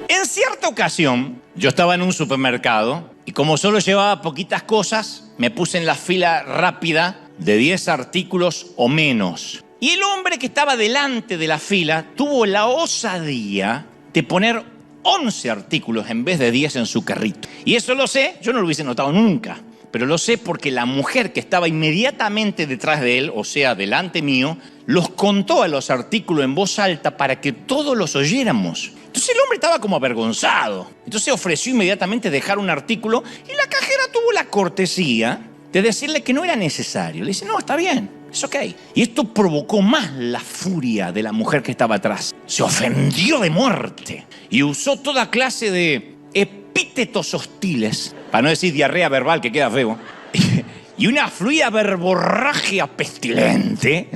En cierta ocasión, yo estaba en un supermercado y como solo llevaba poquitas cosas, me puse en la fila rápida de 10 artículos o menos. Y el hombre que estaba delante de la fila tuvo la osadía de poner 11 artículos en vez de 10 en su carrito. Y eso lo sé, yo no lo hubiese notado nunca, pero lo sé porque la mujer que estaba inmediatamente detrás de él, o sea, delante mío, los contó a los artículos en voz alta para que todos los oyéramos. Entonces el hombre estaba como avergonzado. Entonces ofreció inmediatamente dejar un artículo y la cajera tuvo la cortesía de decirle que no era necesario. Le dice, no, está bien, es ok. Y esto provocó más la furia de la mujer que estaba atrás. Se ofendió de muerte y usó toda clase de epítetos hostiles, para no decir diarrea verbal, que queda feo, y una fluida verborragia pestilente,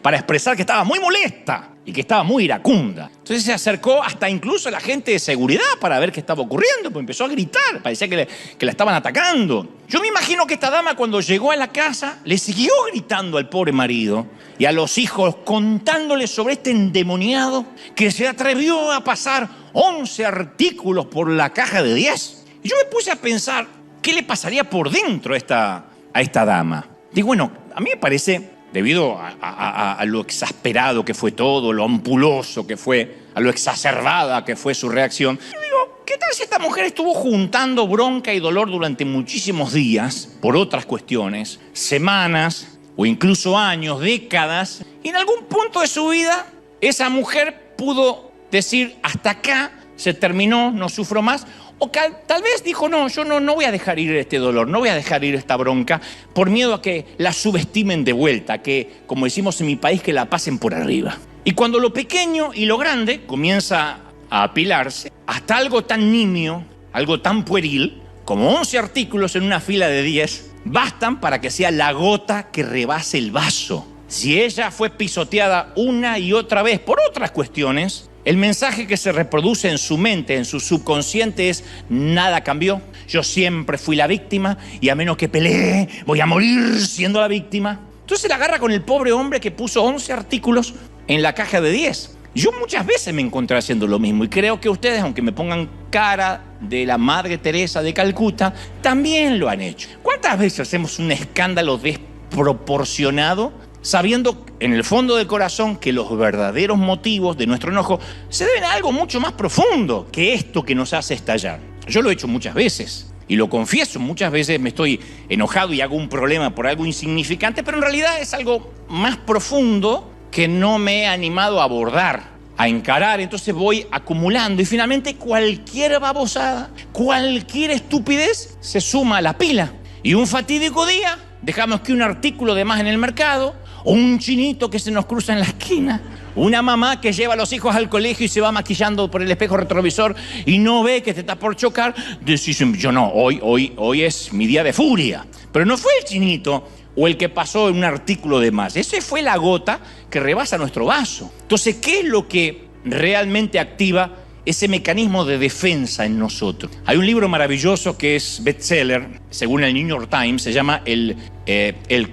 para expresar que estaba muy molesta y que estaba muy iracunda. Entonces se acercó hasta incluso la gente de seguridad para ver qué estaba ocurriendo, pues empezó a gritar, parecía que la estaban atacando. Yo me imagino que esta dama cuando llegó a la casa le siguió gritando al pobre marido y a los hijos contándoles sobre este endemoniado que se atrevió a pasar 11 artículos por la caja de 10. Y yo me puse a pensar, ¿qué le pasaría por dentro a esta dama? Digo, bueno, a mí me parece, debido a lo exasperado que fue todo, lo ampuloso que fue, a lo exacerbada que fue su reacción, yo digo, ¿qué tal si esta mujer estuvo juntando bronca y dolor durante muchísimos días, por otras cuestiones, semanas o incluso años, décadas, y en algún punto de su vida esa mujer pudo decir, hasta acá se terminó, no sufro más? O tal vez dijo, no, yo no voy a dejar ir este dolor, no voy a dejar ir esta bronca por miedo a que la subestimen de vuelta, que, como decimos en mi país, que la pasen por arriba. Y cuando lo pequeño y lo grande comienza a apilarse, hasta algo tan nimio, algo tan pueril, como 11 artículos en una fila de 10, bastan para que sea la gota que rebase el vaso. Si ella fue pisoteada una y otra vez por otras cuestiones, el mensaje que se reproduce en su mente, en su subconsciente es, nada cambió, yo siempre fui la víctima y a menos que pelee, voy a morir siendo la víctima. Entonces la agarra con el pobre hombre que puso 11 artículos en la caja de 10. Yo muchas veces me encontré haciendo lo mismo y creo que ustedes, aunque me pongan cara de la Madre Teresa de Calcuta, también lo han hecho. ¿Cuántas veces hacemos un escándalo desproporcionado sabiendo en el fondo del corazón que los verdaderos motivos de nuestro enojo se deben a algo mucho más profundo que esto que nos hace estallar? Yo lo he hecho muchas veces y lo confieso, muchas veces me estoy enojado y hago un problema por algo insignificante, pero en realidad es algo más profundo que no me he animado a abordar, a encarar. Entonces voy acumulando y finalmente cualquier babosada, cualquier estupidez se suma a la pila. Y un fatídico día dejamos que un artículo de más en el mercado, o un chinito que se nos cruza en la esquina, una mamá que lleva a los hijos al colegio y se va maquillando por el espejo retrovisor y no ve que te está por chocar, decís, yo no, hoy es mi día de furia. Pero no fue el chinito o el que pasó en un artículo de más. Esa fue la gota que rebasa nuestro vaso. Entonces, ¿qué es lo que realmente activa ese mecanismo de defensa en nosotros? Hay un libro maravilloso que es bestseller, según el New York Times, se llama El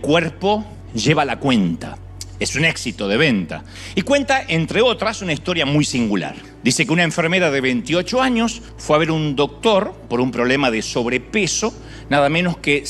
cuerpo lleva la cuenta. Es un éxito de venta. Y cuenta, entre otras, una historia muy singular. Dice que una enfermera de 28 años fue a ver un doctor por un problema de sobrepeso, nada menos que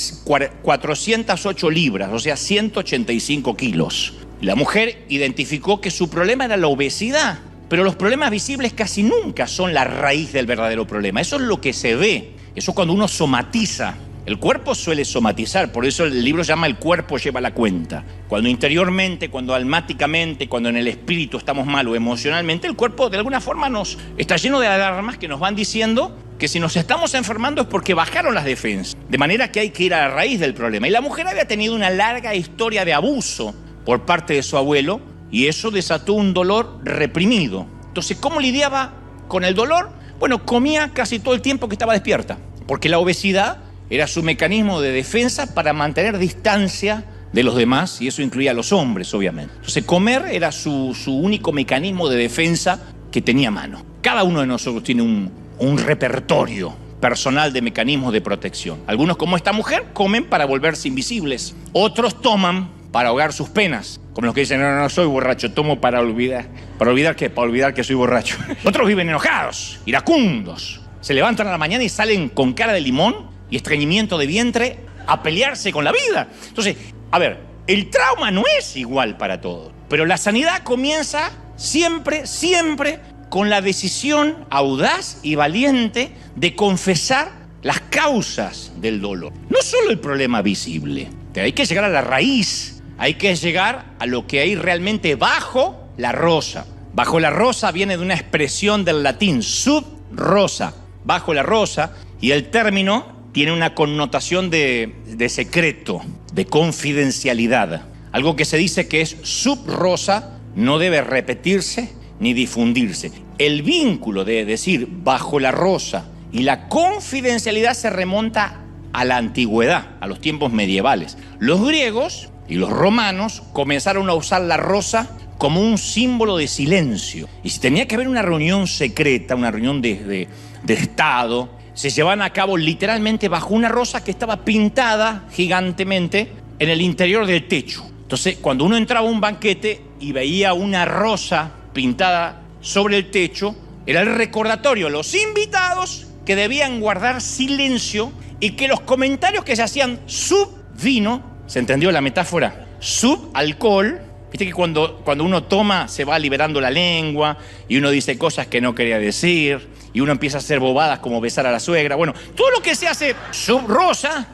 408 libras, o sea, 185 kilos. La mujer identificó que su problema era la obesidad, pero los problemas visibles casi nunca son la raíz del verdadero problema. Eso es lo que se ve. Eso es cuando uno somatiza. El cuerpo suele somatizar, por eso el libro se llama El cuerpo lleva la cuenta. Cuando interiormente, cuando almáticamente, cuando en el espíritu estamos mal o emocionalmente, el cuerpo de alguna forma nos está lleno de alarmas que nos van diciendo que si nos estamos enfermando es porque bajaron las defensas. De manera que hay que ir a la raíz del problema. Y la mujer había tenido una larga historia de abuso por parte de su abuelo y eso desató un dolor reprimido. Entonces, ¿cómo lidiaba con el dolor? Bueno, comía casi todo el tiempo que estaba despierta, porque la obesidad era su mecanismo de defensa para mantener distancia de los demás, y eso incluía a los hombres, obviamente. Entonces, comer era su único mecanismo de defensa que tenía a mano. Cada uno de nosotros tiene un repertorio personal de mecanismos de protección. Algunos, como esta mujer, comen para volverse invisibles. Otros toman para ahogar sus penas. Como los que dicen, no soy borracho, tomo para olvidar. ¿Para olvidar qué? Para olvidar que soy borracho. Otros viven enojados, iracundos. Se levantan a la mañana y salen con cara de limón y estreñimiento de vientre a pelearse con la vida. Entonces, a ver, el trauma no es igual para todos, pero la sanidad comienza siempre con la decisión audaz y valiente de confesar las causas del dolor. No solo el problema visible, hay que llegar a la raíz, hay que llegar a lo que hay realmente bajo la rosa. Bajo la rosa viene de una expresión del latín, sub rosa, bajo la rosa, y el término tiene una connotación de secreto, de confidencialidad. Algo que se dice que es sub rosa no debe repetirse ni difundirse. El vínculo de decir bajo la rosa y la confidencialidad se remonta a la antigüedad, a los tiempos medievales. Los griegos y los romanos comenzaron a usar la rosa como un símbolo de silencio. Y si tenía que haber una reunión secreta, una reunión de Estado, se llevaban a cabo literalmente bajo una rosa que estaba pintada gigantemente en el interior del techo. Entonces, cuando uno entraba a un banquete y veía una rosa pintada sobre el techo, era el recordatorio a los invitados que debían guardar silencio y que los comentarios que se hacían sub vino, ¿se entendió la metáfora? Sub alcohol. Viste que cuando uno toma se va liberando la lengua y uno dice cosas que no quería decir y uno empieza a hacer bobadas como besar a la suegra. Bueno, todo lo que se hace sub rosa,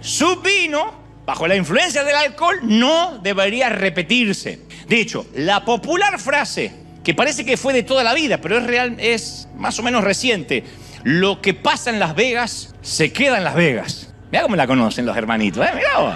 sub vino, bajo la influencia del alcohol, no debería repetirse. De hecho, la popular frase, que parece que fue de toda la vida, pero es real, es más o menos reciente: lo que pasa en Las Vegas, se queda en Las Vegas. Mirá cómo la conocen los hermanitos, mirá vos.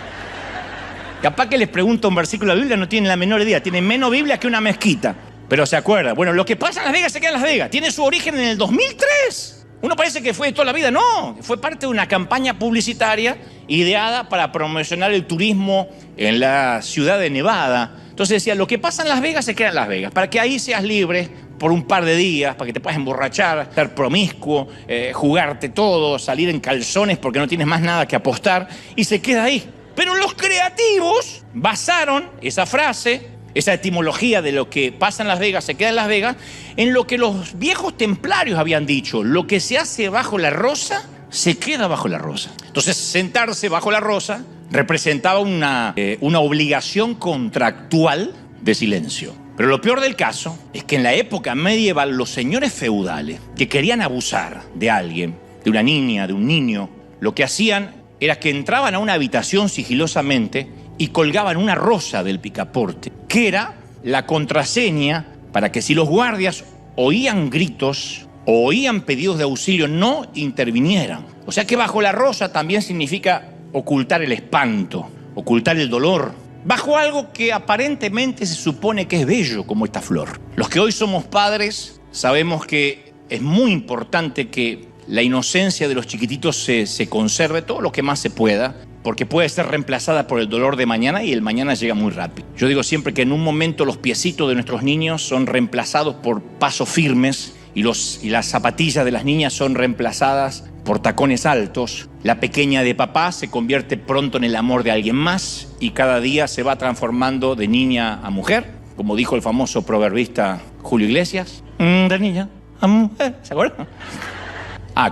Capaz que les pregunto un versículo de la Biblia, no tienen la menor idea. Tienen menos Biblia que una mezquita, pero se acuerdan. Bueno, lo que pasa en Las Vegas se queda en Las Vegas. Tiene su origen en el 2003. Uno parece que fue de toda la vida. No, fue parte de una campaña publicitaria ideada para promocionar el turismo en la ciudad de Nevada. Entonces decía, lo que pasa en Las Vegas se queda en Las Vegas, para que ahí seas libre por un par de días, para que te puedas emborrachar, ser promiscuo, jugarte todo, salir en calzones porque no tienes más nada que apostar, y se queda ahí. Pero los creativos basaron esa frase, esa etimología de lo que pasa en Las Vegas se queda en Las Vegas, en lo que los viejos templarios habían dicho: lo que se hace bajo la rosa, se queda bajo la rosa. Entonces, sentarse bajo la rosa representaba una obligación contractual de silencio. Pero lo peor del caso es que en la época medieval los señores feudales que querían abusar de alguien, de una niña, de un niño, lo que hacían era que entraban a una habitación sigilosamente y colgaban una rosa del picaporte, que era la contraseña para que si los guardias oían gritos o oían pedidos de auxilio, no intervinieran. O sea que bajo la rosa también significa ocultar el espanto, ocultar el dolor, bajo algo que aparentemente se supone que es bello, como esta flor. Los que hoy somos padres sabemos que es muy importante que la inocencia de los chiquititos se conserve todo lo que más se pueda, porque puede ser reemplazada por el dolor de mañana y el mañana llega muy rápido. Yo digo siempre que en un momento los piecitos de nuestros niños son reemplazados por pasos firmes y las zapatillas de las niñas son reemplazadas por tacones altos. La pequeña de papá se convierte pronto en el amor de alguien más y cada día se va transformando de niña a mujer, como dijo el famoso proverbista Julio Iglesias. De niña a mujer, ¿se acuerdan?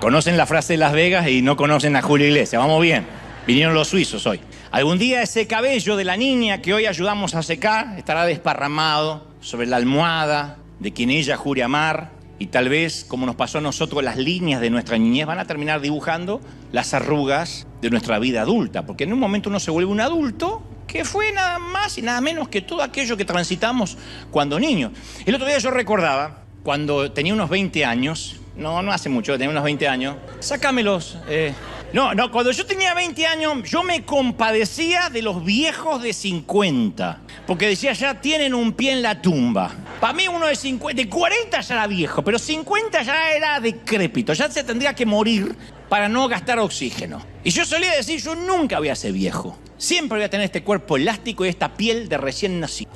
Conocen la frase de Las Vegas y no conocen a Julio Iglesias. Vamos bien. Vinieron los suizos hoy. Algún día ese cabello de la niña que hoy ayudamos a secar estará desparramado sobre la almohada de quien ella jure amar, y tal vez, como nos pasó a nosotros, las líneas de nuestra niñez van a terminar dibujando las arrugas de nuestra vida adulta, porque en un momento uno se vuelve un adulto que fue nada más y nada menos que todo aquello que transitamos cuando niños. El otro día yo recordaba, cuando tenía unos 20 años, no hace mucho, tenía unos 20 años, sácamelos. Cuando yo tenía 20 años, yo me compadecía de los viejos de 50, porque decía, ya tienen un pie en la tumba. Para mí uno de 50, de 40 ya era viejo, pero 50 ya era decrépito, ya se tendría que morir para no gastar oxígeno. Y yo solía decir, yo nunca voy a ser viejo, siempre voy a tener este cuerpo elástico y esta piel de recién nacido.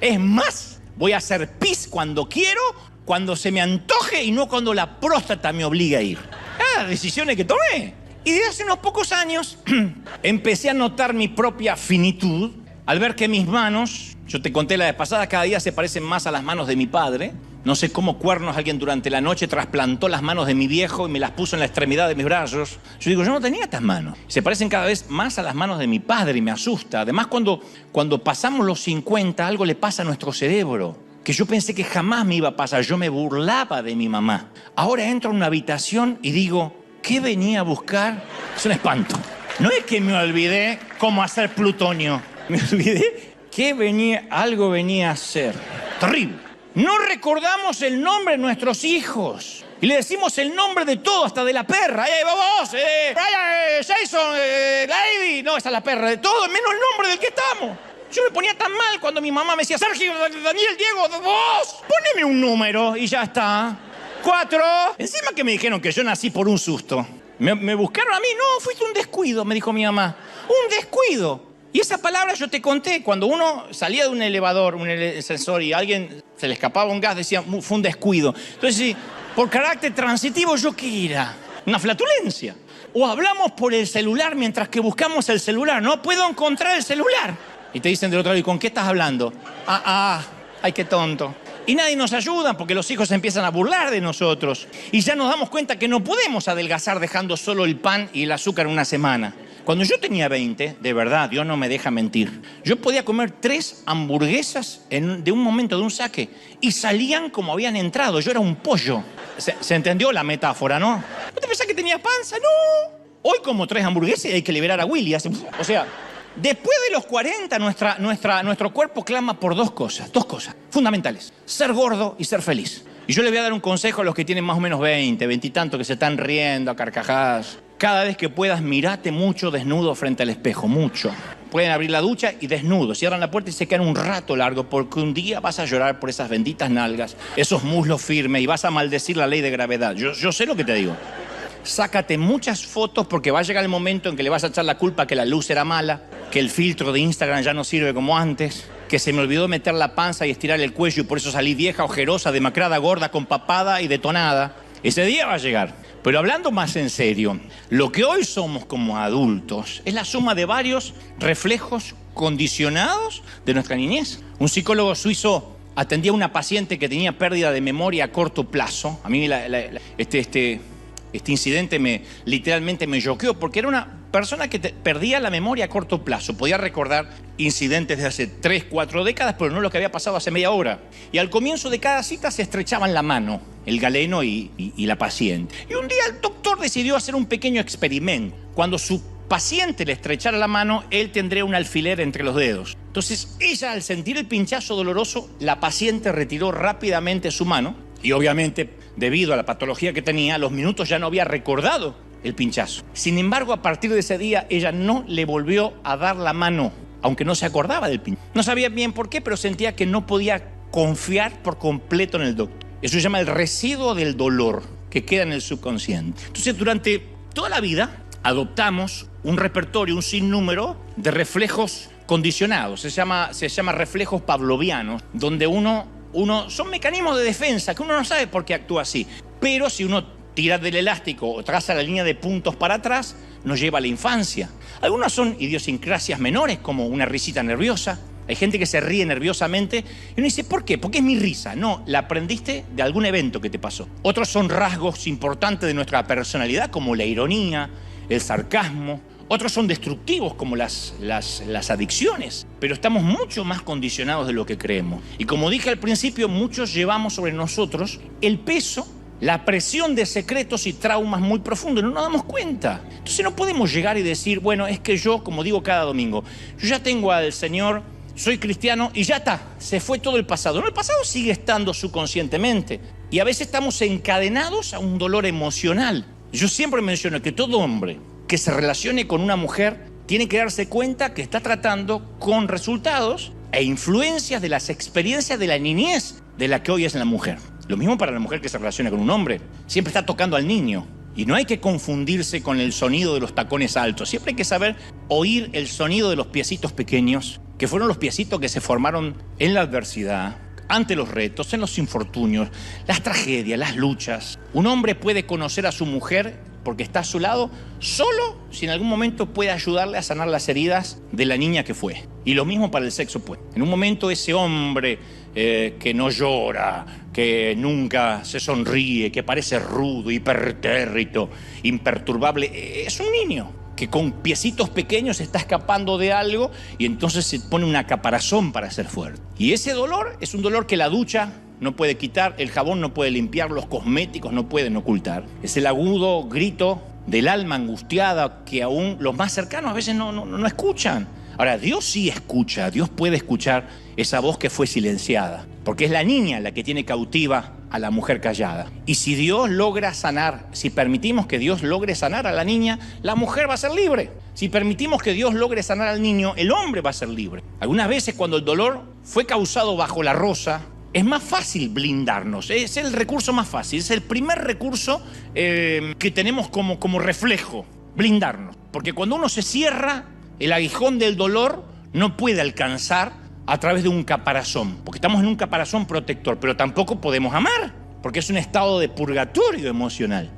Es más, voy a hacer pis cuando quiero, cuando se me antoje y no cuando la próstata me obliga a ir. Las decisiones que tomé. Y de hace unos pocos años empecé a notar mi propia finitud al ver que mis manos, yo te conté la vez pasada, cada día se parecen más a las manos de mi padre. No sé cómo cuernos alguien durante la noche trasplantó las manos de mi viejo y me las puso en la extremidad de mis brazos. Yo digo, yo no tenía estas manos. Se parecen cada vez más a las manos de mi padre y me asusta. Además, cuando pasamos los 50, algo le pasa a nuestro cerebro que yo pensé que jamás me iba a pasar. Yo me burlaba de mi mamá. Ahora entro a una habitación y digo, ¿qué venía a buscar? Es un espanto. No es que me olvidé cómo hacer plutonio. Me olvidé que algo venía a hacer. Terrible. No recordamos el nombre de nuestros hijos. Y le decimos el nombre de todo, hasta de la perra. Vos, Brian, Jason, Lady. No, esa es la perra de todo, menos el nombre del que estamos. Yo me ponía tan mal cuando mi mamá me decía, Sergio, Daniel, Diego, vos, poneme un número y ya está. 4. Encima que me dijeron que yo nací por un susto. Me buscaron a mí. No, fuiste un descuido, me dijo mi mamá. Un descuido. Y esa palabra yo te conté, cuando uno salía de un elevador, un ascensor y a alguien se le escapaba un gas, decía, fue un descuido. Entonces, sí, por carácter transitivo, ¿yo qué era? Una flatulencia. O hablamos por el celular mientras que buscamos el celular. No puedo encontrar el celular. Y te dicen del otro lado, ¿y con qué estás hablando? Ay, qué tonto. Y nadie nos ayuda porque los hijos empiezan a burlar de nosotros. Y ya nos damos cuenta que no podemos adelgazar dejando solo el pan y el azúcar una semana. Cuando yo tenía 20, de verdad, Dios no me deja mentir, yo podía comer 3 hamburguesas de un momento, de un saque, y salían como habían entrado. Yo era un pollo. ¿Se entendió la metáfora, no? ¿No te pensás que tenía panza? No. Hoy como 3 hamburguesas y hay que liberar a Willy. O sea, después de los 40, nuestro cuerpo clama por dos cosas fundamentales. Ser gordo y ser feliz. Y yo le voy a dar un consejo a los que tienen más o menos 20 y tanto, que se están riendo a carcajadas. Cada vez que puedas, mirate mucho desnudo frente al espejo, mucho. Pueden abrir la ducha y desnudo, cierran la puerta y se quedan un rato largo, porque un día vas a llorar por esas benditas nalgas, esos muslos firmes, y vas a maldecir la ley de gravedad. Yo sé lo que te digo. Sácate muchas fotos, porque va a llegar el momento en que le vas a echar la culpa que la luz era mala, que el filtro de Instagram ya no sirve como antes, que se me olvidó meter la panza y estirar el cuello y por eso salí vieja, ojerosa, demacrada, gorda, con papada y detonada. Ese día va a llegar. Pero hablando más en serio, lo que hoy somos como adultos es la suma de varios reflejos condicionados de nuestra niñez. Un psicólogo suizo atendía a una paciente que tenía pérdida de memoria a corto plazo. A mí este incidente literalmente me choqueó, porque era una persona que perdía la memoria a corto plazo. Podía recordar incidentes de hace 3, 4 décadas, pero no lo que había pasado hace media hora. Y al comienzo de cada cita se estrechaban la mano, el galeno y la paciente. Y un día el doctor decidió hacer un pequeño experimento. Cuando su paciente le estrechara la mano, él tendría un alfiler entre los dedos. Entonces ella, al sentir el pinchazo doloroso, la paciente retiró rápidamente su mano y obviamente, debido a la patología que tenía, a los minutos ya no había recordado el pinchazo. Sin embargo, a partir de ese día, ella no le volvió a dar la mano, aunque no se acordaba del pinchazo. No sabía bien por qué, pero sentía que no podía confiar por completo en el doctor. Eso se llama el residuo del dolor que queda en el subconsciente. Entonces, durante toda la vida, adoptamos un repertorio, un sinnúmero de reflejos condicionados. Se llama reflejos pavlovianos, donde son mecanismos de defensa que uno no sabe por qué actúa así. Pero si uno tira del elástico o traza la línea de puntos para atrás, nos lleva a la infancia. Algunas son idiosincrasias menores, como una risita nerviosa. Hay gente que se ríe nerviosamente y uno dice, ¿por qué? Porque es mi risa. No, la aprendiste de algún evento que te pasó. Otros son rasgos importantes de nuestra personalidad, como la ironía, el sarcasmo. Otros son destructivos, como las adicciones. Pero estamos mucho más condicionados de lo que creemos. Y como dije al principio, muchos llevamos sobre nosotros el peso, la presión de secretos y traumas muy profundos. No nos damos cuenta. Entonces no podemos llegar y decir, bueno, es que yo, como digo cada domingo, yo ya tengo al Señor, soy cristiano y ya está, se fue todo el pasado. No, el pasado sigue estando subconscientemente. Y a veces estamos encadenados a un dolor emocional. Yo siempre menciono que todo hombre que se relacione con una mujer tiene que darse cuenta que está tratando con resultados e influencias de las experiencias de la niñez de la que hoy es la mujer. Lo mismo para la mujer que se relaciona con un hombre. Siempre está tocando al niño. Y no hay que confundirse con el sonido de los tacones altos. Siempre hay que saber oír el sonido de los piecitos pequeños, que fueron los piecitos que se formaron en la adversidad, ante los retos, en los infortunios, las tragedias, las luchas. Un hombre puede conocer a su mujer porque está a su lado, solo si en algún momento puede ayudarle a sanar las heridas de la niña que fue. Y lo mismo para el sexo opuesto. En un momento ese hombre que no llora, que nunca se sonríe, que parece rudo, hipertérrito, imperturbable, es un niño que con piecitos pequeños está escapando de algo y entonces se pone una caparazón para ser fuerte. Y ese dolor es un dolor que la ducha no puede quitar, el jabón no puede limpiar, los cosméticos no pueden ocultar. Es el agudo grito del alma angustiada que aún los más cercanos a veces no escuchan. Ahora, Dios sí escucha, Dios puede escuchar esa voz que fue silenciada, porque es la niña la que tiene cautiva a la mujer callada. Y si Dios logra sanar, si permitimos que Dios logre sanar a la niña, la mujer va a ser libre. Si permitimos que Dios logre sanar al niño, el hombre va a ser libre. Algunas veces cuando el dolor fue causado bajo la rosa, es más fácil blindarnos, es el recurso más fácil, es el primer recurso que tenemos como reflejo, blindarnos. Porque cuando uno se cierra, el aguijón del dolor no puede alcanzar a través de un caparazón, porque estamos en un caparazón protector, pero tampoco podemos amar, porque es un estado de purgatorio emocional.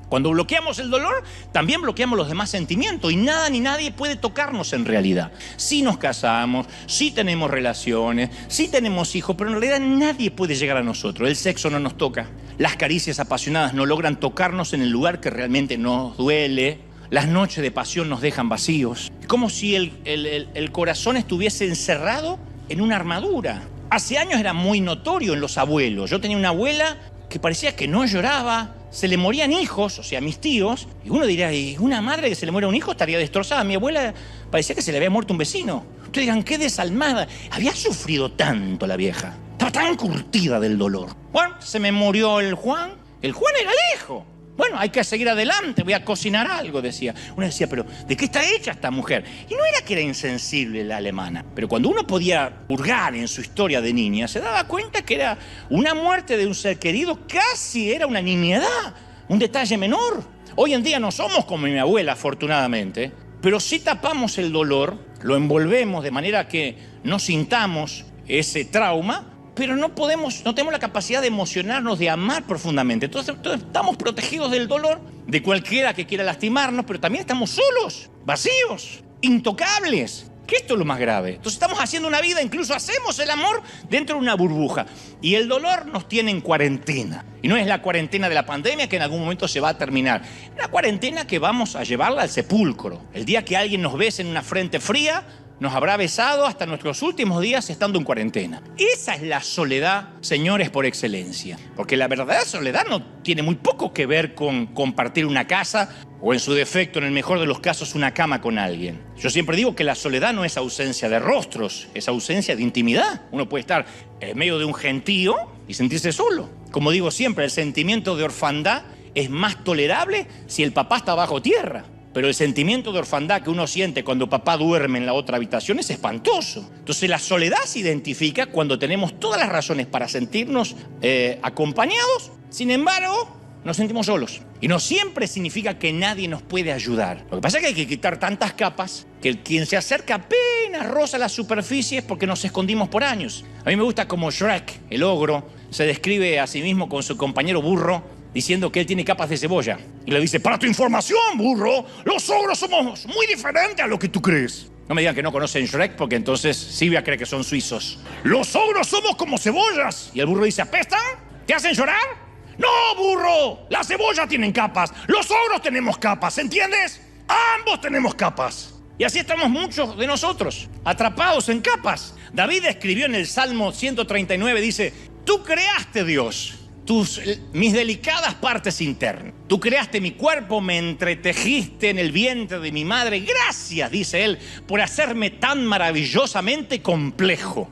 Cuando bloqueamos el dolor, también bloqueamos los demás sentimientos y nada ni nadie puede tocarnos en realidad. Sí nos casamos, sí tenemos relaciones, sí tenemos hijos, pero en realidad nadie puede llegar a nosotros. El sexo no nos toca, las caricias apasionadas no logran tocarnos en el lugar que realmente nos duele. Las noches de pasión nos dejan vacíos. Es como si el corazón estuviese encerrado en una armadura. Hace años era muy notorio en los abuelos. Yo tenía una abuela que parecía que no lloraba, se le morían hijos, o sea, mis tíos, y uno diría, ¿y una madre que se le muera un hijo estaría destrozada? Mi abuela parecía que se le había muerto un vecino. Ustedes dirán, qué desalmada. Había sufrido tanto la vieja. Estaba tan curtida del dolor. Bueno, se me murió el Juan. El Juan era lejos. Bueno, hay que seguir adelante, voy a cocinar algo, decía. Uno decía, pero ¿de qué está hecha esta mujer? Y no era que era insensible la alemana, pero cuando uno podía hurgar en su historia de niña, se daba cuenta que era una muerte de un ser querido, casi era una nimiedad, un detalle menor. Hoy en día no somos como mi abuela, afortunadamente, pero sí tapamos el dolor, lo envolvemos de manera que no sintamos ese trauma, pero no tenemos la capacidad de emocionarnos, de amar profundamente. Entonces estamos protegidos del dolor de cualquiera que quiera lastimarnos, pero también estamos solos, vacíos, intocables. Que esto es lo más grave. Entonces estamos haciendo una vida, incluso hacemos el amor dentro de una burbuja. Y el dolor nos tiene en cuarentena. Y no es la cuarentena de la pandemia que en algún momento se va a terminar. Es una cuarentena que vamos a llevarla al sepulcro. El día que alguien nos bese en una frente fría, nos habrá besado hasta nuestros últimos días estando en cuarentena. Esa es la soledad, señores, por excelencia. Porque la verdadera soledad no tiene muy poco que ver con compartir una casa o, en su defecto, en el mejor de los casos, una cama con alguien. Yo siempre digo que la soledad no es ausencia de rostros, es ausencia de intimidad. Uno puede estar en medio de un gentío y sentirse solo. Como digo siempre, el sentimiento de orfandad es más tolerable si el papá está bajo tierra. Pero el sentimiento de orfandad que uno siente cuando papá duerme en la otra habitación es espantoso. Entonces la soledad se identifica cuando tenemos todas las razones para sentirnos acompañados. Sin embargo, nos sentimos solos. Y no siempre significa que nadie nos puede ayudar. Lo que pasa es que hay que quitar tantas capas que quien se acerca apenas roza la superficie es porque nos escondimos por años. A mí me gusta como Shrek, el ogro, se describe a sí mismo con su compañero burro, diciendo que él tiene capas de cebolla. Y le dice, para tu información, burro, los ogros somos muy diferentes a lo que tú crees. No me digan que no conocen Shrek, porque entonces Silvia cree que son suizos. Los ogros somos como cebollas. Y el burro dice, ¿apestan? ¿Te hacen llorar? No, burro, las cebollas tienen capas. Los ogros tenemos capas, ¿entiendes? Ambos tenemos capas. Y así estamos muchos de nosotros, atrapados en capas. David escribió en el Salmo 139, dice, tú creaste, Dios, mis delicadas partes internas. Tú creaste mi cuerpo, me entretejiste en el vientre de mi madre. Gracias, dice él, por hacerme tan maravillosamente complejo.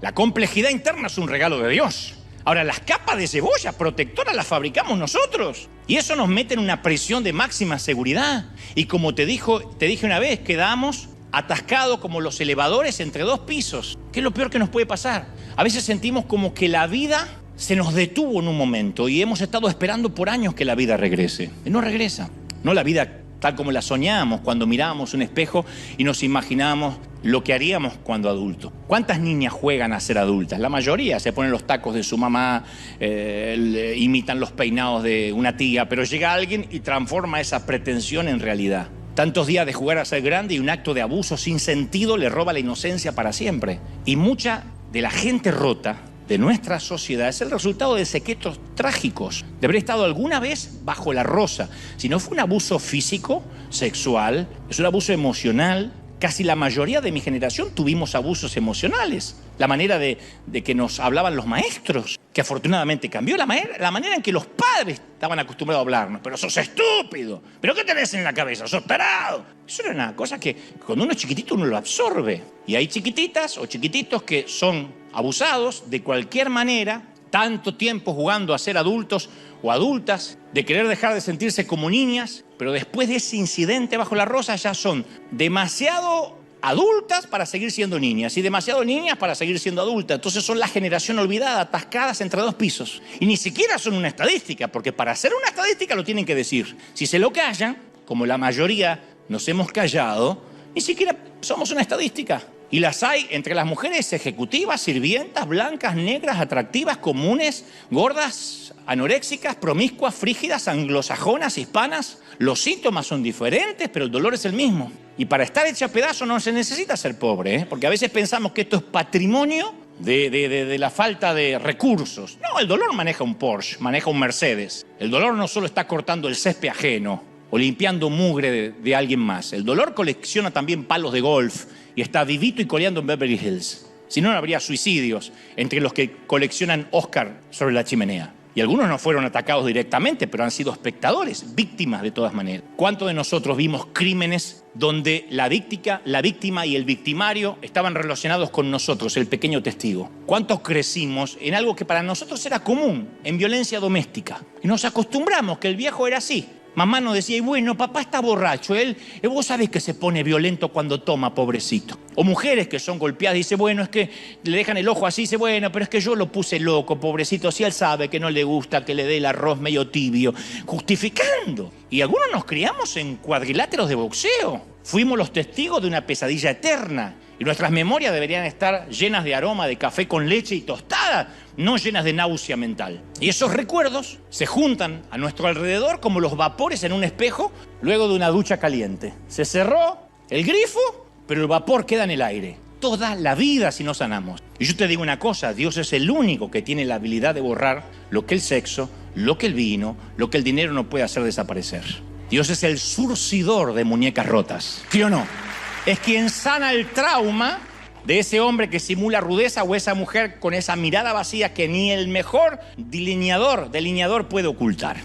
La complejidad interna es un regalo de Dios. Ahora, las capas de cebolla protectoras las fabricamos nosotros. Y eso nos mete en una prisión de máxima seguridad. Y como te dije una vez, quedamos atascados como los elevadores entre dos pisos. ¿Qué es lo peor que nos puede pasar? A veces sentimos como que la vida se nos detuvo en un momento y hemos estado esperando por años que la vida regrese. Y no regresa. No la vida tal como la soñábamos cuando mirábamos un espejo y nos imaginábamos lo que haríamos cuando adultos. ¿Cuántas niñas juegan a ser adultas? La mayoría se ponen los tacos de su mamá, imitan los peinados de una tía, pero llega alguien y transforma esa pretensión en realidad. Tantos días de jugar a ser grande y un acto de abuso sin sentido le roba la inocencia para siempre. Y mucha de la gente rota de nuestra sociedad es el resultado de secretos trágicos, de haber estado alguna vez bajo la rosa. Si no fue un abuso físico, sexual, es un abuso emocional. Casi la mayoría de mi generación tuvimos abusos emocionales. La manera de que nos hablaban los maestros, que afortunadamente cambió, la manera en que los padres estaban acostumbrados a hablarnos. Pero sos estúpido, pero ¿qué tenés en la cabeza? Sos tarado. Eso era una cosa que cuando uno es chiquitito uno lo absorbe. Y hay chiquititas o chiquititos que son abusados de cualquier manera, tanto tiempo jugando a ser adultos o adultas, de querer dejar de sentirse como niñas, pero después de ese incidente bajo la rosa ya son demasiado adultas para seguir siendo niñas y demasiado niñas para seguir siendo adultas. Entonces son la generación olvidada, atascadas entre dos pisos. Y ni siquiera son una estadística, porque para hacer una estadística lo tienen que decir. Si se lo callan, como la mayoría nos hemos callado, ni siquiera somos una estadística. Y las hay entre las mujeres ejecutivas, sirvientas, blancas, negras, atractivas, comunes, gordas, anoréxicas, promiscuas, frígidas, anglosajonas, hispanas. Los síntomas son diferentes, pero el dolor es el mismo. Y para estar hecha a pedazos no se necesita ser pobre, porque a veces pensamos que esto es patrimonio de la falta de recursos. No, el dolor maneja un Porsche, maneja un Mercedes. El dolor no solo está cortando el césped ajeno o limpiando mugre de alguien más. El dolor colecciona también palos de golf y está vivito y coleando en Beverly Hills. Si no, no habría suicidios entre los que coleccionan Oscar sobre la chimenea. Y algunos no fueron atacados directamente, pero han sido espectadores, víctimas de todas maneras. ¿Cuántos de nosotros vimos crímenes donde la víctima y el victimario estaban relacionados con nosotros, el pequeño testigo? ¿Cuántos crecimos en algo que para nosotros era común, en violencia doméstica? Y nos acostumbramos que el viejo era así. Mamá nos decía, y bueno, papá está borracho, vos sabés que se pone violento cuando toma, pobrecito. O mujeres que son golpeadas y dicen, bueno, es que le dejan el ojo así, dice, bueno, pero es que yo lo puse loco, pobrecito, si él sabe que no le gusta que le dé el arroz medio tibio, justificando. Y algunos nos criamos en cuadriláteros de boxeo. Fuimos los testigos de una pesadilla eterna. Y nuestras memorias deberían estar llenas de aroma de café con leche y tostada, no llenas de náusea mental. Y esos recuerdos se juntan a nuestro alrededor como los vapores en un espejo luego de una ducha caliente. Se cerró el grifo, pero el vapor queda en el aire. Toda la vida si no sanamos. Y yo te digo una cosa, Dios es el único que tiene la habilidad de borrar lo que el sexo, lo que el vino, lo que el dinero no puede hacer desaparecer. Dios es el surcidor de muñecas rotas. ¿Sí o no? Es quien sana el trauma de ese hombre que simula rudeza o esa mujer con esa mirada vacía que ni el mejor delineador puede ocultar.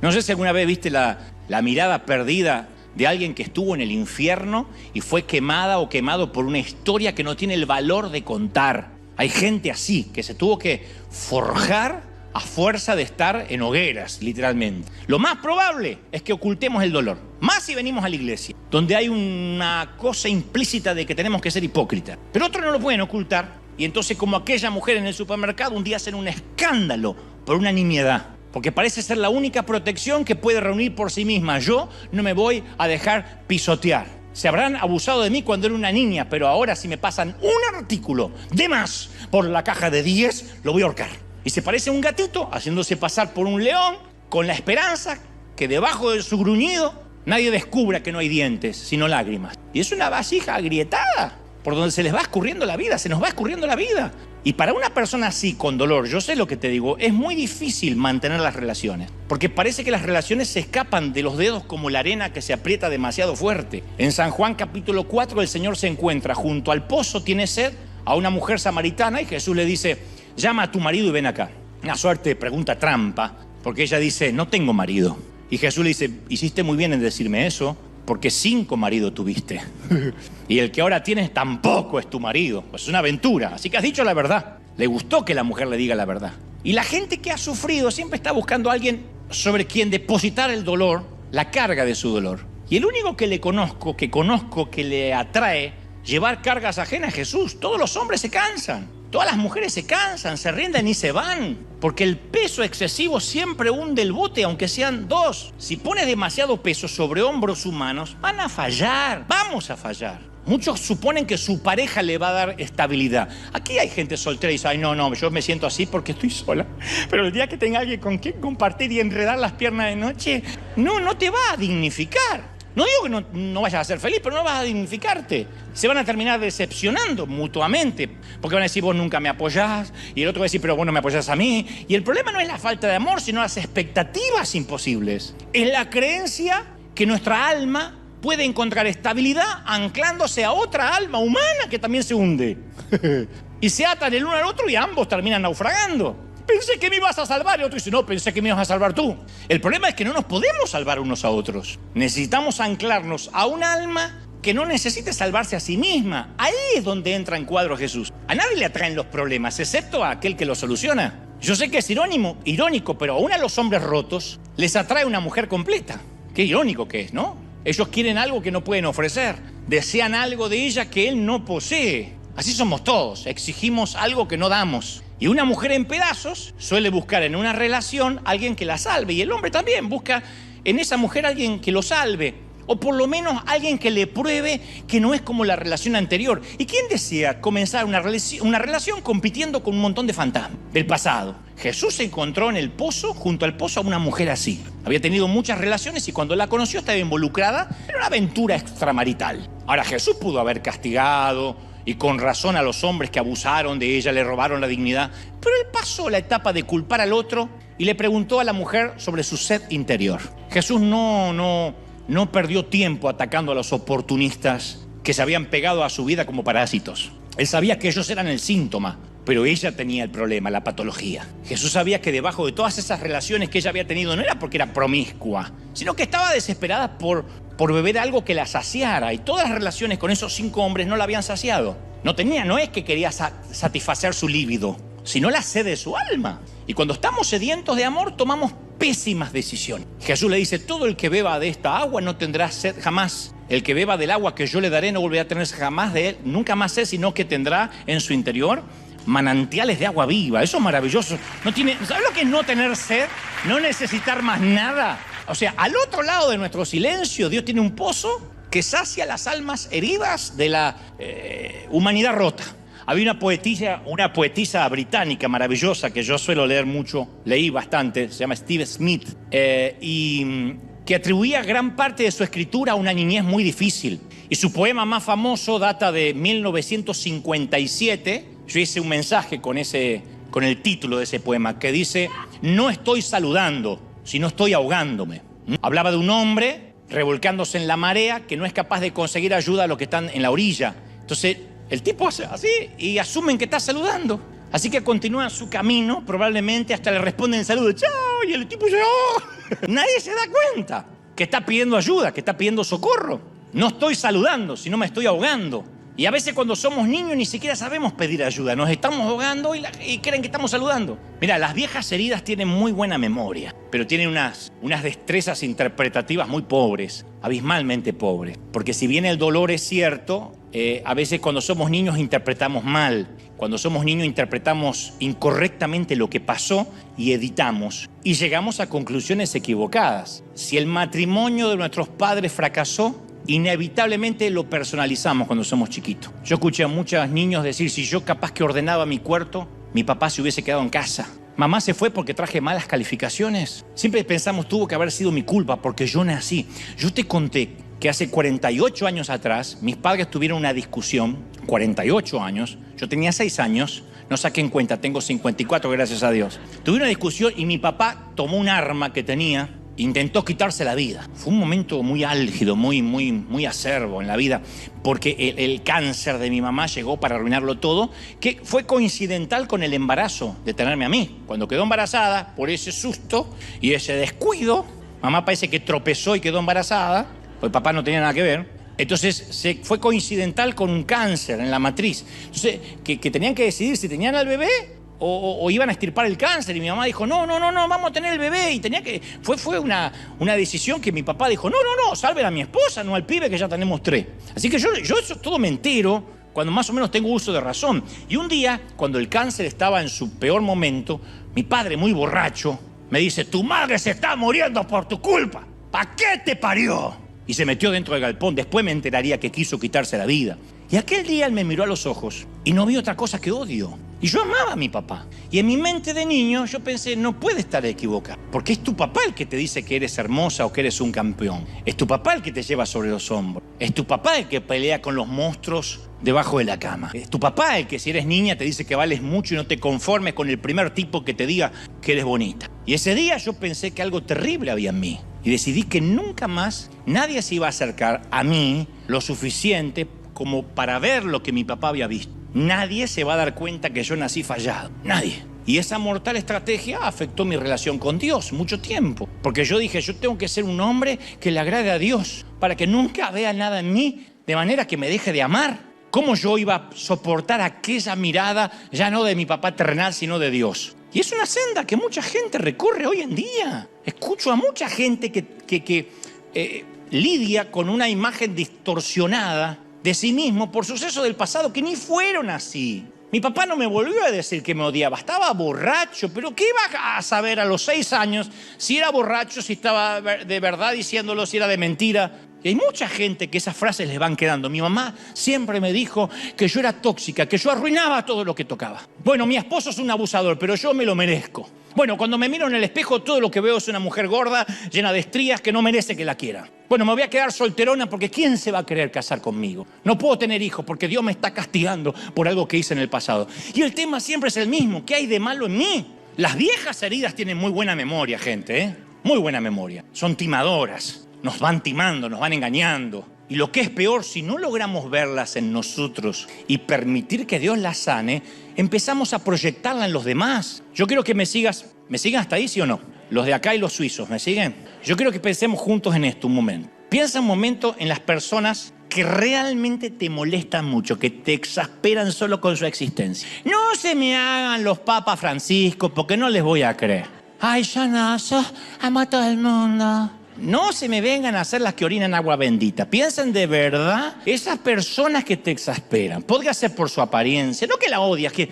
No sé si alguna vez viste la mirada perdida de alguien que estuvo en el infierno y fue quemada o quemado por una historia que no tiene el valor de contar. Hay gente así que se tuvo que forjar a fuerza de estar en hogueras, literalmente. Lo más probable es que ocultemos el dolor, más si venimos a la iglesia, donde hay una cosa implícita de que tenemos que ser hipócritas. Pero otros no lo pueden ocultar, y entonces como aquella mujer en el supermercado un día hacen un escándalo por una nimiedad, porque parece ser la única protección que puede reunir por sí misma. Yo no me voy a dejar pisotear. Se habrán abusado de mí cuando era una niña, pero ahora si me pasan un artículo de más por la caja de 10, lo voy a ahorcar. Y se parece a un gatito haciéndose pasar por un león con la esperanza que debajo de su gruñido nadie descubra que no hay dientes, sino lágrimas. Y es una vasija agrietada por donde se les va escurriendo la vida, se nos va escurriendo la vida. Y para una persona así, con dolor, yo sé lo que te digo, es muy difícil mantener las relaciones. Porque parece que las relaciones se escapan de los dedos como la arena que se aprieta demasiado fuerte. En San Juan capítulo 4 el Señor se encuentra junto al pozo, tiene sed, a una mujer samaritana y Jesús le dice, llama a tu marido y ven acá. Una suerte de pregunta trampa, porque ella dice, no tengo marido. Y Jesús le dice, hiciste muy bien en decirme eso, porque 5 maridos tuviste. Y el que ahora tienes tampoco es tu marido. Pues es una aventura, así que has dicho la verdad. Le gustó que la mujer le diga la verdad. Y la gente que ha sufrido siempre está buscando a alguien sobre quien depositar el dolor, la carga de su dolor. Y el único que conozco que le atrae llevar cargas ajenas a Jesús. Todos los hombres se cansan. Todas las mujeres se cansan, se rinden y se van, porque el peso excesivo siempre hunde el bote, aunque sean dos. Si pones demasiado peso sobre hombros humanos, van a fallar, vamos a fallar. Muchos suponen que su pareja le va a dar estabilidad. Aquí hay gente soltera y dice, ay, no, yo me siento así porque estoy sola. Pero el día que tenga alguien con quien compartir y enredar las piernas de noche, no te va a dignificar. No digo que no vayas a ser feliz, pero no vas a dignificarte. Se van a terminar decepcionando mutuamente, porque van a decir, vos nunca me apoyás, y el otro va a decir, pero vos no me apoyás a mí. Y el problema no es la falta de amor, sino las expectativas imposibles. Es la creencia que nuestra alma puede encontrar estabilidad anclándose a otra alma humana que también se hunde. Y se atan el uno al otro y ambos terminan naufragando. Pensé que me ibas a salvar, y otro dice, no, pensé que me ibas a salvar tú. El problema es que no nos podemos salvar unos a otros. Necesitamos anclarnos a un alma que no necesite salvarse a sí misma. Ahí es donde entra en cuadro Jesús. A nadie le atraen los problemas, excepto a aquel que los soluciona. Yo sé que es irónico, pero aún a los hombres rotos les atrae una mujer completa. Qué irónico que es, ¿no? Ellos quieren algo que no pueden ofrecer. Desean algo de ella que él no posee. Así somos todos, exigimos algo que no damos. Y una mujer en pedazos suele buscar en una relación a alguien que la salve. Y el hombre también busca en esa mujer a alguien que lo salve. O por lo menos alguien que le pruebe que no es como la relación anterior. ¿Y quién desea comenzar una relación compitiendo con un montón de fantasmas del pasado? Jesús se encontró en el pozo, junto al pozo, a una mujer así. Había tenido muchas relaciones y cuando la conoció estaba involucrada en una aventura extramarital. Ahora, Jesús pudo haber castigado, y con razón, a los hombres que abusaron de ella, le robaron la dignidad. Pero él pasó la etapa de culpar al otro y le preguntó a la mujer sobre su sed interior. Jesús no perdió tiempo atacando a los oportunistas que se habían pegado a su vida como parásitos. Él sabía que ellos eran el síntoma, pero ella tenía el problema, la patología. Jesús sabía que debajo de todas esas relaciones que ella había tenido no era porque era promiscua, sino que estaba desesperada por beber algo que la saciara. Y todas las relaciones con esos 5 hombres no la habían saciado. No es que quería satisfacer su líbido, sino la sed de su alma. Y cuando estamos sedientos de amor, tomamos pésimas decisiones. Jesús le dice, todo el que beba de esta agua no tendrá sed jamás. El que beba del agua que yo le daré no volverá a tener jamás de él, nunca más sed, sino que tendrá en su interior manantiales de agua viva. Eso es maravilloso. ¿Sabes lo que es no tener sed? No necesitar más nada. O sea, al otro lado de nuestro silencio, Dios tiene un pozo que sacia las almas heridas de la humanidad rota. Había una poetisa británica maravillosa que yo suelo leer mucho, leí bastante, se llama Steve Smith, y que atribuía gran parte de su escritura a una niñez muy difícil. Y su poema más famoso data de 1957. Yo hice un mensaje con el título de ese poema que dice, no estoy saludando, sino estoy ahogándome. Hablaba de un hombre revolcándose en la marea que no es capaz de conseguir ayuda a los que están en la orilla. Entonces el tipo hace así y asumen que está saludando. Así que continúa su camino, probablemente hasta le responden el saludo, chao, y el tipo dice, oh. Nadie se da cuenta que está pidiendo ayuda, que está pidiendo socorro. No estoy saludando, sino me estoy ahogando. Y a veces cuando somos niños ni siquiera sabemos pedir ayuda. Nos estamos ahogando y creen que estamos saludando. Mira, las viejas heridas tienen muy buena memoria, pero tienen unas destrezas interpretativas muy pobres, abismalmente pobres. Porque si bien el dolor es cierto, a veces cuando somos niños interpretamos mal. Cuando somos niños interpretamos incorrectamente lo que pasó y editamos. Y llegamos a conclusiones equivocadas. Si el matrimonio de nuestros padres fracasó, inevitablemente lo personalizamos cuando somos chiquitos. Yo escuché a muchos niños decir, si yo capaz que ordenaba mi cuarto, mi papá se hubiese quedado en casa. Mamá se fue porque traje malas calificaciones. Siempre pensamos, tuvo que haber sido mi culpa porque yo nací. Yo te conté que hace 48 años atrás, mis padres tuvieron una discusión, 48 años, yo tenía 6 años, no saquen cuenta, tengo 54, gracias a Dios. Tuvieron una discusión y mi papá tomó un arma que tenía, intentó quitarse la vida. Fue un momento muy álgido, muy acerbo en la vida, porque el cáncer de mi mamá llegó para arruinarlo todo, que fue coincidental con el embarazo de tenerme a mí. Cuando quedó embarazada, por ese susto y ese descuido, mamá parece que tropezó y quedó embarazada, pues papá no tenía nada que ver. Entonces fue coincidental con un cáncer en la matriz. Entonces, que tenían que decidir si tenían al bebé o iban a extirpar el cáncer. Y mi mamá dijo, no, vamos a tener el bebé. Y fue una decisión que mi papá dijo, no, salven a mi esposa, no al pibe que ya tenemos 3. Así que yo eso todo me entero cuando más o menos tengo uso de razón. Y un día, cuando el cáncer estaba en su peor momento, mi padre, muy borracho, me dice: tu madre se está muriendo por tu culpa. ¿Para qué te parió? Y se metió dentro del galpón. Después me enteraría que quiso quitarse la vida. Y aquel día él me miró a los ojos y no vi otra cosa que odio. Y yo amaba a mi papá. Y en mi mente de niño yo pensé: no puede estar equivocado, porque es tu papá el que te dice que eres hermosa o que eres un campeón. Es tu papá el que te lleva sobre los hombros. Es tu papá el que pelea con los monstruos debajo de la cama. Es tu papá el que, si eres niña, te dice que vales mucho y no te conformes con el primer tipo que te diga que eres bonita. Y ese día yo pensé que algo terrible había en mí. Y decidí que nunca más nadie se iba a acercar a mí lo suficiente como para ver lo que mi papá había visto. Nadie se va a dar cuenta que yo nací fallado. Nadie. Y esa mortal estrategia afectó mi relación con Dios mucho tiempo. Porque yo dije: yo tengo que ser un hombre que le agrade a Dios para que nunca vea nada en mí de manera que me deje de amar. ¿Cómo yo iba a soportar aquella mirada ya no de mi papá terrenal, sino de Dios? Y es una senda que mucha gente recorre hoy en día. Escucho a mucha gente que lidia con una imagen distorsionada de sí mismo por sucesos del pasado que ni fueron así. Mi papá no me volvió a decir que me odiaba, estaba borracho, pero ¿qué iba a saber a los 6 años si era borracho, si estaba de verdad diciéndolo, si era de mentira? Y hay mucha gente que esas frases les van quedando. Mi mamá siempre me dijo que yo era tóxica, que yo arruinaba todo lo que tocaba. Bueno, mi esposo es un abusador, pero yo me lo merezco. Bueno, cuando me miro en el espejo, todo lo que veo es una mujer gorda, llena de estrías, que no merece que la quiera. Bueno, me voy a quedar solterona porque ¿quién se va a querer casar conmigo? No puedo tener hijos porque Dios me está castigando por algo que hice en el pasado. Y el tema siempre es el mismo: ¿qué hay de malo en mí? Las viejas heridas tienen muy buena memoria, gente, ¿eh? Muy buena memoria. Son timadoras. Nos van timando, nos van engañando. Y lo que es peor, si no logramos verlas en nosotros y permitir que Dios las sane, empezamos a proyectarla en los demás. Yo quiero que me sigas. ¿Me siguen hasta ahí, sí o no? Los de acá y los suizos, ¿me siguen? Yo quiero que pensemos juntos en esto un momento. Piensa un momento en las personas que realmente te molestan mucho, que te exasperan solo con su existencia. No se me hagan los papas Francisco, porque no les voy a creer. Ay, yo no, yo amo a todo el mundo. No se me vengan a hacer las que orinan agua bendita. Piensen de verdad esas personas que te exasperan. Podría ser por su apariencia, no que la odias, que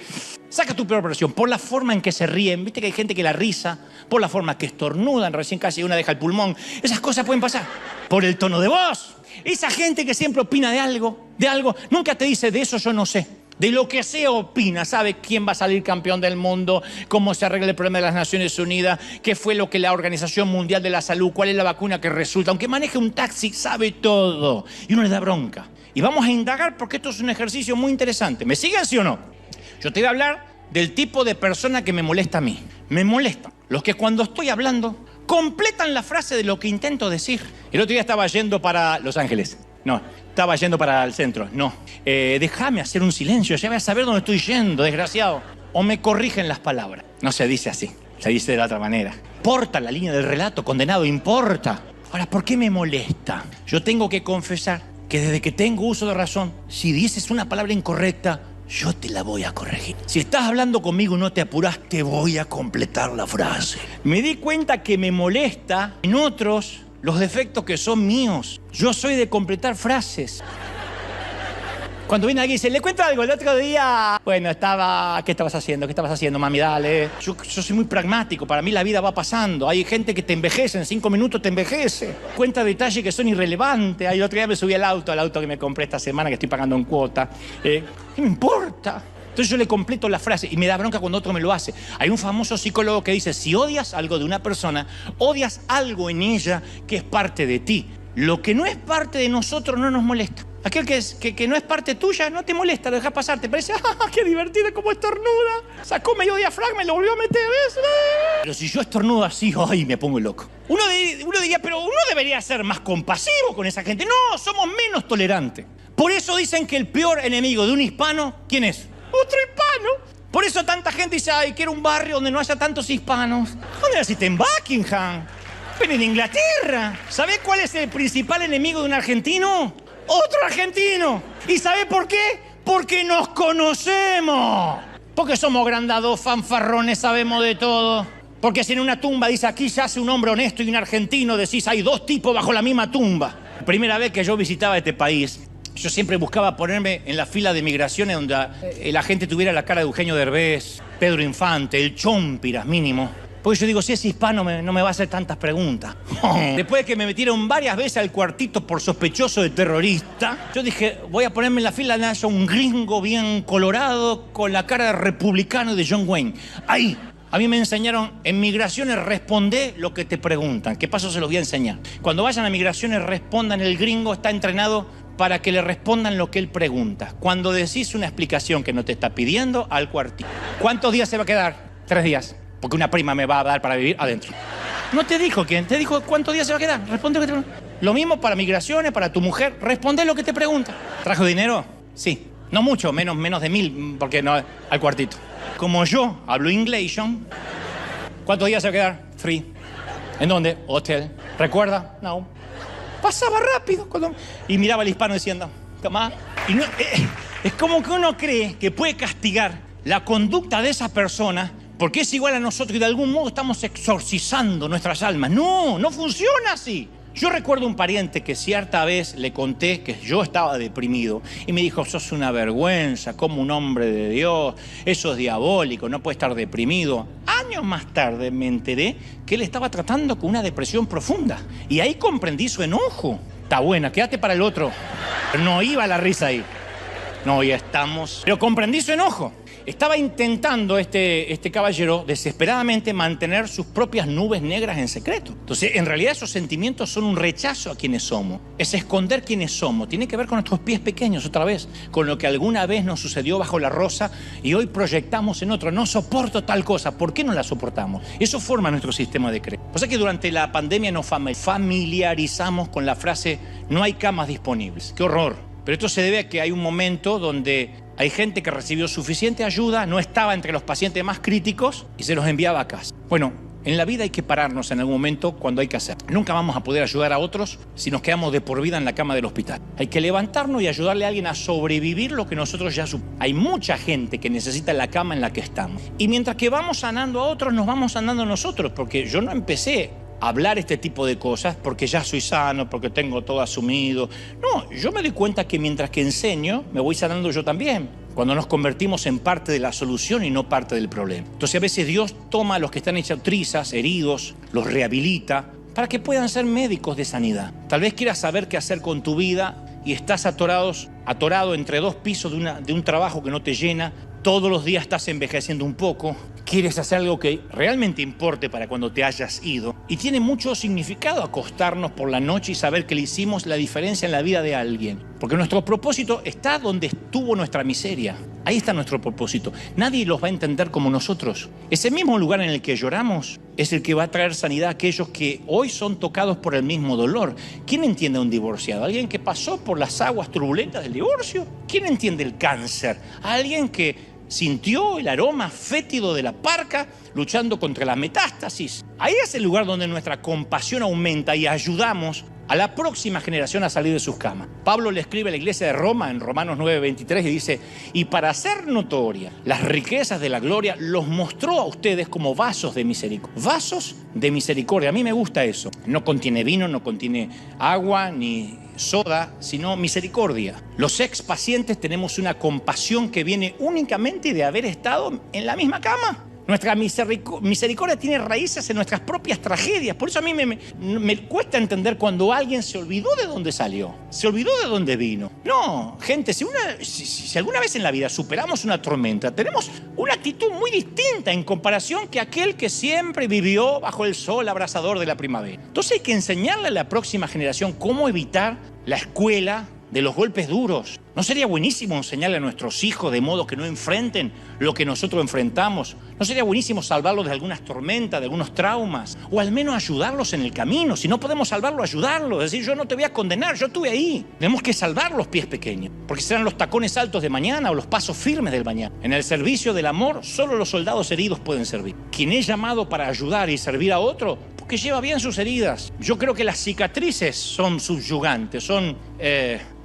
saca tu peor versión, por la forma en que se ríen. Viste que hay gente que la risa, por la forma que estornudan, recién casi una deja el pulmón. Esas cosas pueden pasar. Por el tono de voz. Esa gente que siempre opina de algo, nunca te dice: de eso yo no sé. De lo que sea opina, sabe quién va a salir campeón del mundo, cómo se arregla el problema de las Naciones Unidas, qué fue lo que la Organización Mundial de la Salud, cuál es la vacuna que resulta. Aunque maneje un taxi, sabe todo. Y uno le da bronca. Y vamos a indagar porque esto es un ejercicio muy interesante. ¿Me siguen, sí o no? Yo te voy a hablar del tipo de persona que me molesta a mí. Me molestan los que cuando estoy hablando completan la frase de lo que intento decir. El otro día estaba yendo para Los Ángeles. No, estaba yendo para el centro. No, déjame hacer un silencio, ya voy a saber dónde estoy yendo, desgraciado. O me corrigen las palabras. No se dice así, se dice de la otra manera. Importa la línea del relato, condenado, importa. Ahora, ¿por qué me molesta? Yo tengo que confesar que desde que tengo uso de razón, si dices una palabra incorrecta, yo te la voy a corregir. Si estás hablando conmigo y no te apuras, te voy a completar la frase. Me di cuenta que me molesta en otros los defectos que son míos. Yo soy de completar frases. Cuando viene alguien y dice: le cuento algo, el otro día, bueno, ¿qué estabas haciendo? ¿Qué estabas haciendo, mami? Dale. Yo soy muy pragmático, para mí la vida va pasando. Hay gente que te envejece, en 5 minutos te envejece. Cuenta detalles que son irrelevantes. El otro día me subí al auto que me compré esta semana, que estoy pagando en cuota. ¿Qué me importa? Entonces yo le completo la frase y me da bronca cuando otro me lo hace. Hay un famoso psicólogo que dice: si odias algo de una persona, odias algo en ella que es parte de ti. Lo que no es parte de nosotros no nos molesta. Aquel que no es parte tuya no te molesta, lo dejas pasar. Te parece: ¡ah, qué divertida como estornuda! Sacó medio diafragma y lo volvió a meter. ¿Ves? Pero si yo estornudo así, ¡ay, me pongo loco! Uno diría: pero uno debería ser más compasivo con esa gente. No, somos menos tolerantes. Por eso dicen que el peor enemigo de un hispano, ¿quién es? Otro hispano. Por eso tanta gente dice: ay, quiero un barrio donde no haya tantos hispanos. ¿Dónde naciste? En Buckingham. Pero en Inglaterra. ¿Sabés cuál es el principal enemigo de un argentino? Otro argentino. ¿Y sabés por qué? Porque nos conocemos. Porque somos grandados, fanfarrones, sabemos de todo. Porque si en una tumba dice: aquí yace un hombre honesto, y un argentino, decís: hay 2 tipos bajo la misma tumba. La primera vez que yo visitaba este país, Yo siempre buscaba ponerme en la fila de migraciones donde la gente tuviera la cara de Eugenio Derbez, Pedro Infante, el Chompiras mínimo. Porque yo digo, si es hispano no me va a hacer tantas preguntas. Después de que me metieron varias veces al cuartito por sospechoso de terrorista, yo dije, voy a ponerme en la fila de un gringo bien colorado con la cara de republicano de John Wayne. Ahí. A mí me enseñaron en migraciones, responde lo que te preguntan. ¿Qué paso se los voy a enseñar? Cuando vayan a migraciones, respondan. El gringo está entrenado para que le respondan lo que él pregunta. Cuando decís una explicación que no te está pidiendo, al cuartito. ¿Cuántos días se va a quedar? 3 días. Porque una prima me va a dar para vivir adentro. No te dijo quién, te dijo cuántos días se va a quedar. Responde lo que te pregunta. Lo mismo para migraciones, para tu mujer. Responde lo que te pregunta. ¿Trajo dinero? Sí. No mucho, menos de 1000, porque no, al cuartito. Como yo hablo inglés, ¿cuántos días se va a quedar? 3. ¿En dónde? Hotel. ¿Recuerda? No. Pasaba rápido. Y miraba al hispano diciendo, toma. Y no, es como que uno cree que puede castigar la conducta de esa persona porque es igual a nosotros y de algún modo estamos exorcizando nuestras almas. No, no funciona así. Yo recuerdo un pariente que cierta vez le conté que yo estaba deprimido y me dijo, sos una vergüenza, como un hombre de Dios, eso es diabólico, no puede estar deprimido. Años más tarde me enteré que él estaba tratando con una depresión profunda y ahí comprendí su enojo. Está buena, quédate para el otro. No iba la risa ahí. No, ya estamos. Pero comprendí su enojo. Estaba intentando este caballero desesperadamente mantener sus propias nubes negras en secreto. Entonces, en realidad esos sentimientos son un rechazo a quienes somos. Es esconder quiénes somos. Tiene que ver con nuestros pies pequeños otra vez. Con lo que alguna vez nos sucedió bajo la rosa y hoy proyectamos en otro. No soporto tal cosa. ¿Por qué no la soportamos? Eso forma nuestro sistema de creencias. O sea que durante la pandemia nos familiarizamos con la frase no hay camas disponibles. ¡Qué horror! Pero esto se debe a que hay un momento donde hay gente que recibió suficiente ayuda, no estaba entre los pacientes más críticos y se los enviaba a casa. Bueno, en la vida hay que pararnos en algún momento cuando hay que hacer. Nunca vamos a poder ayudar a otros si nos quedamos de por vida en la cama del hospital. Hay que levantarnos y ayudarle a alguien a sobrevivir lo que nosotros ya supimos. Hay mucha gente que necesita la cama en la que estamos. Y mientras que vamos sanando a otros, nos vamos sanando nosotros, porque yo no empecé hablar este tipo de cosas porque ya soy sano, porque tengo todo asumido. No, yo me doy cuenta que mientras que enseño, me voy sanando yo también. Cuando nos convertimos en parte de la solución y no parte del problema. Entonces a veces Dios toma a los que están hechos trizas, heridos, los rehabilita para que puedan ser médicos de sanidad. Tal vez quieras saber qué hacer con tu vida y estás atorado entre 2 pisos de un trabajo que no te llena. Todos los días estás envejeciendo un poco. Quieres hacer algo que realmente importe para cuando te hayas ido. Y tiene mucho significado acostarnos por la noche y saber que le hicimos la diferencia en la vida de alguien. Porque nuestro propósito está donde estuvo nuestra miseria. Ahí está nuestro propósito. Nadie los va a entender como nosotros. Ese mismo lugar en el que lloramos es el que va a traer sanidad a aquellos que hoy son tocados por el mismo dolor. ¿Quién entiende a un divorciado? ¿Alguien que pasó por las aguas turbulentas del divorcio? ¿Quién entiende el cáncer? ¿Alguien que sintió el aroma fétido de la parca luchando contra la metástasis? Ahí es el lugar donde nuestra compasión aumenta y ayudamos a la próxima generación a salir de sus camas. Pablo le escribe a la iglesia de Roma en Romanos 9:23 y dice, y para hacer notoria las riquezas de la gloria, los mostró a ustedes como vasos de misericordia. Vasos de misericordia. A mí me gusta eso. No contiene vino, no contiene agua, ni soda, sino misericordia. Los ex pacientes tenemos una compasión que viene únicamente de haber estado en la misma cama. Nuestra misericordia tiene raíces en nuestras propias tragedias. Por eso a mí me cuesta entender cuando alguien se olvidó de dónde salió, se olvidó de dónde vino. No, gente, si alguna vez en la vida superamos una tormenta, tenemos una actitud muy distinta en comparación que aquel que siempre vivió bajo el sol abrasador de la primavera. Entonces hay que enseñarle a la próxima generación cómo evitar la escuela de los golpes duros. ¿No sería buenísimo enseñarle a nuestros hijos de modo que no enfrenten lo que nosotros enfrentamos? ¿No sería buenísimo salvarlos de algunas tormentas, de algunos traumas? O al menos ayudarlos en el camino. Si no podemos salvarlo, ayudarlo. Es decir, yo no te voy a condenar, yo estuve ahí. Tenemos que salvar los pies pequeños, porque serán los tacones altos de mañana o los pasos firmes del mañana. En el servicio del amor, solo los soldados heridos pueden servir. Quien es llamado para ayudar y servir a otro, porque lleva bien sus heridas. Yo creo que las cicatrices son subyugantes, son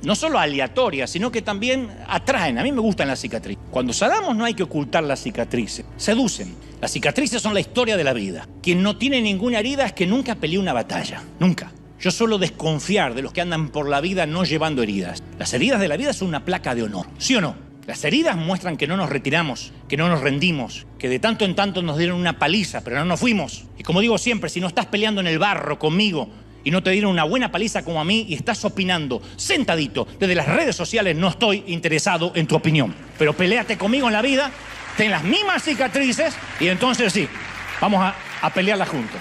no solo aleatorias, sino que también atraen. A mí me gustan las cicatrices. Cuando sanamos no hay que ocultar las cicatrices. Seducen. Las cicatrices son la historia de la vida. Quien no tiene ninguna herida es que nunca peleó una batalla. Nunca. Yo suelo desconfiar de los que andan por la vida no llevando heridas. Las heridas de la vida son una placa de honor, ¿sí o no? Las heridas muestran que no nos retiramos, que no nos rendimos, que de tanto en tanto nos dieron una paliza, pero no nos fuimos. Y como digo siempre, si no estás peleando en el barro conmigo y no te dieron una buena paliza como a mí y estás opinando sentadito desde las redes sociales, no estoy interesado en tu opinión. Pero peléate conmigo en la vida, ten las mismas cicatrices y entonces sí, vamos a pelearlas juntos.